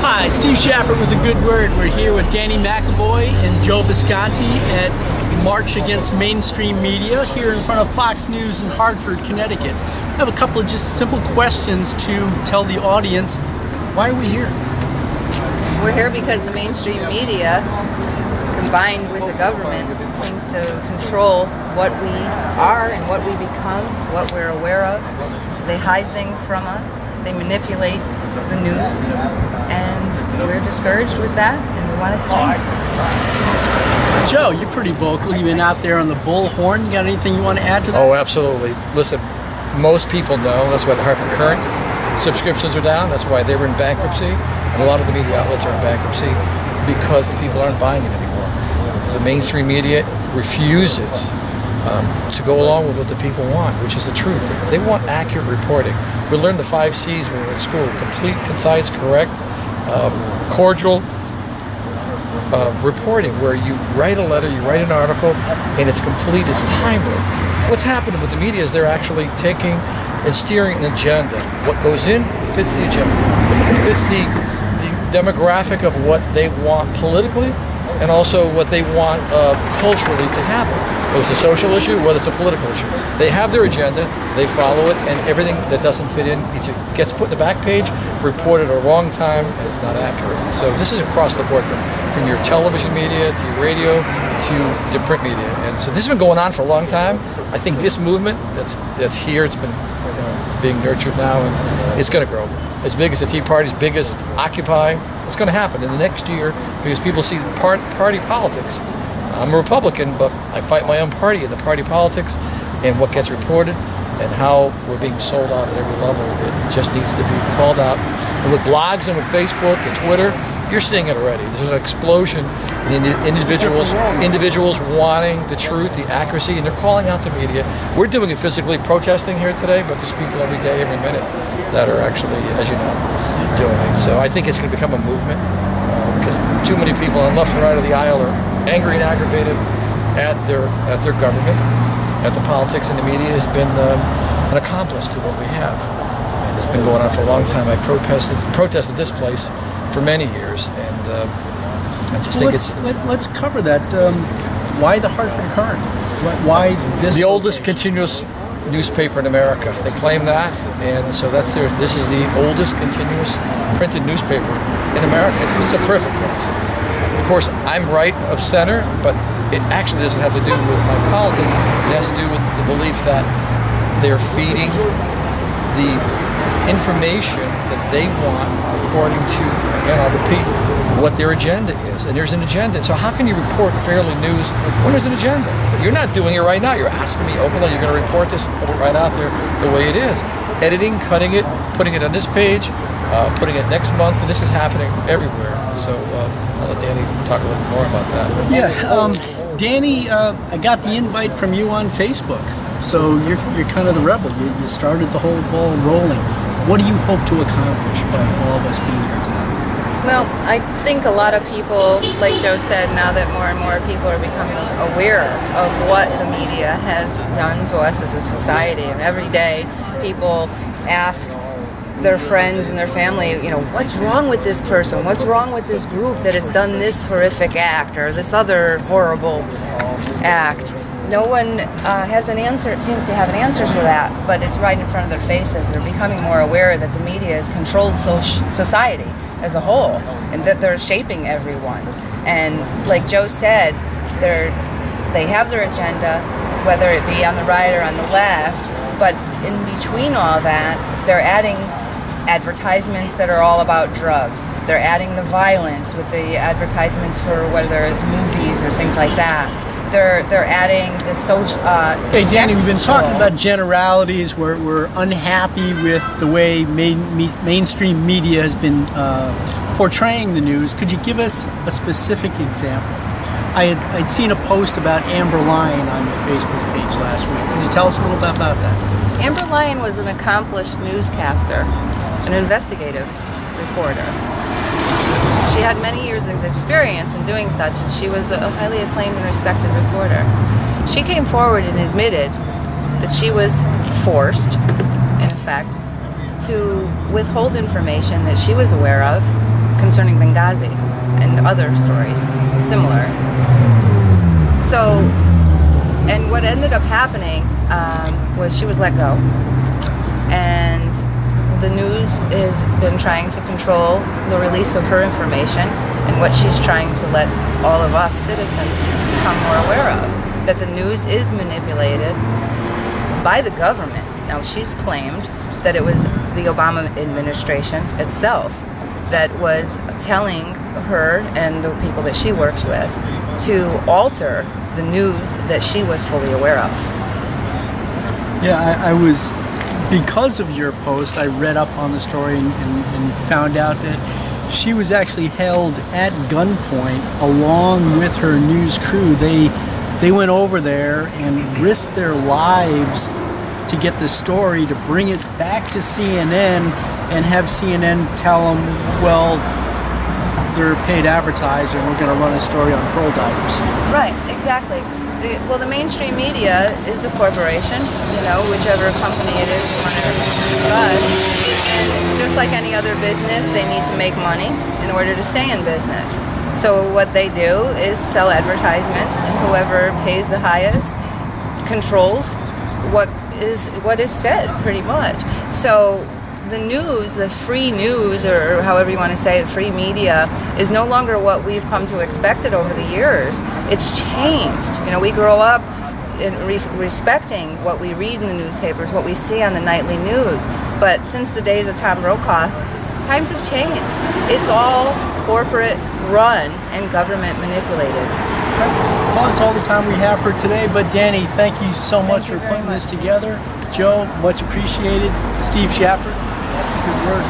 Hi, Steve Shepard with A Good Word. We're here with Danny McAvoy and Joe Visconti at March Against Mainstream Media here in front of Fox News in Hartford, Connecticut. I have a couple of just simple questions to tell the audience. Why are we here? We're here because the mainstream media, combined with the government, seems to control what we are and what we become, what we're aware of. They hide things from us. They manipulate the news, and we're discouraged with that, and we want it to change. Joe, you're pretty vocal. You've been out there on the bullhorn. You got anything you want to add to that? Oh, absolutely. Listen, most people know that's why the Hartford Courant subscriptions are down. That's why they were in bankruptcy, and a lot of the media outlets are in bankruptcy because the people aren't buying it anymore. The mainstream media refuses to go along with what the people want, which is the truth. They want accurate reporting. We learned the 5 C's when we were in school: complete, concise, correct, cordial reporting, where you write a letter, you write an article, and it's complete, it's timely. What's happening with the media is they're actually taking and steering an agenda. What goes in fits the agenda. It fits the demographic of what they want politically, and also what they want culturally to happen. Whether it's a social issue, whether it's a political issue. They have their agenda, they follow it, and everything that doesn't fit in gets put in the back page, reported at a wrong time, and it's not accurate. So this is across the board, from your television media to your radio to the print media. And so this has been going on for a long time. I think this movement that's here, it's been being nurtured now, and it's going to grow. As big as the Tea Party, as big as Occupy, it's going to happen in the next year because people see party politics. I'm a Republican, but I fight my own party in the party politics, and what gets reported and how we're being sold out at every level. It just needs to be called out. And with blogs and with Facebook and Twitter, you're seeing it already. There's an explosion in individuals wanting the truth, the accuracy, and they're calling out the media. We're doing it physically, protesting here today, but there's people every day, every minute that are actually, as you know, doing it. So I think it's going to become a movement because too many people on left and right of the aisle are angry and aggravated at their government, at the politics, and the media has been an accomplice to what we have. And it's been going on for a long time. I protested this place for many years, and I just think let's cover that. Why the Hartford Courant? Why this? The oldest continuous newspaper in America. They claim that, and so this is the oldest continuous printed newspaper in America. It's a perfect place. Of course, I'm right of center, but it actually doesn't have to do with my politics. It has to do with the belief that they're feeding the information that they want according to, again, I'll repeat, what their agenda is. And there's an agenda. So how can you report fairly news when there's an agenda? You're not doing it right now. You're asking me openly, you're going to report this and put it right out there the way it is. Editing, cutting it, putting it on this page, putting it next month, and this is happening everywhere. So I'll let Danny talk a little more about that. Yeah, Danny, I got the invite from you on Facebook. So you're kind of the rebel. You started the whole ball rolling. What do you hope to accomplish by all of us being here tonight? Well, I think a lot of people, like Joe said, now that more and more people are becoming aware of what the media has done to us as a society, and every day people ask their friends and their family, what's wrong with this person? What's wrong with this group that has done this horrific act or this other horrible act? No one has an answer, seems to have an answer for that, but it's right in front of their faces. They're becoming more aware that the media has controlled society as a whole, and that they're shaping everyone. And like Joe said, they have their agenda, whether it be on the right or on the left, but in between all that, they're adding advertisements that are all about drugs. They're adding the violence with the advertisements for whether it's movies or things like that. They're adding the social. Hey, Danny, we've been talking about generalities. We're unhappy with the way mainstream media has been portraying the news. Could you give us a specific example? I'd seen a post about Amber Lyon on your Facebook page last week. Could you tell us a little bit about that? Amber Lyon was an accomplished newscaster, an investigative reporter. She had many years of experience in doing such, and she was a highly acclaimed and respected reporter. She came forward and admitted that she was forced, in effect, to withhold information that she was aware of concerning Benghazi and other stories similar. So, and what ended up happening was she was let go, and the news has been trying to control the release of her information and what she's trying to let all of us citizens become more aware of, that the news is manipulated by the government. Now, she's claimed that it was the Obama administration itself that was telling her and the people that she works with to alter the news that she was fully aware of. Yeah, I was, because of your post, I read up on the story and found out that she was actually held at gunpoint along with her news crew. They went over there and risked their lives to get the story, to bring it back to CNN and have CNN tell them, well, they're a paid advertiser and we're going to run a story on pearl divers. Right, exactly. Well, the mainstream media is a corporation, you know, whichever company it is you want to discuss. And just like any other business, they need to make money in order to stay in business. So what they do is sell advertisement, and whoever pays the highest controls what is said, pretty much. So the news, the free news, or however you want to say it, free media, is no longer what we've come to expect it over the years. It's changed. You know, we grow up in respecting what we read in the newspapers, what we see on the nightly news. But since the days of Tom Brokaw, times have changed. It's all corporate run and government manipulated. Well, that's all the time we have for today, but Danny, thank you so much for putting this together. Joe, much appreciated. Steve Shapper, that's a good word.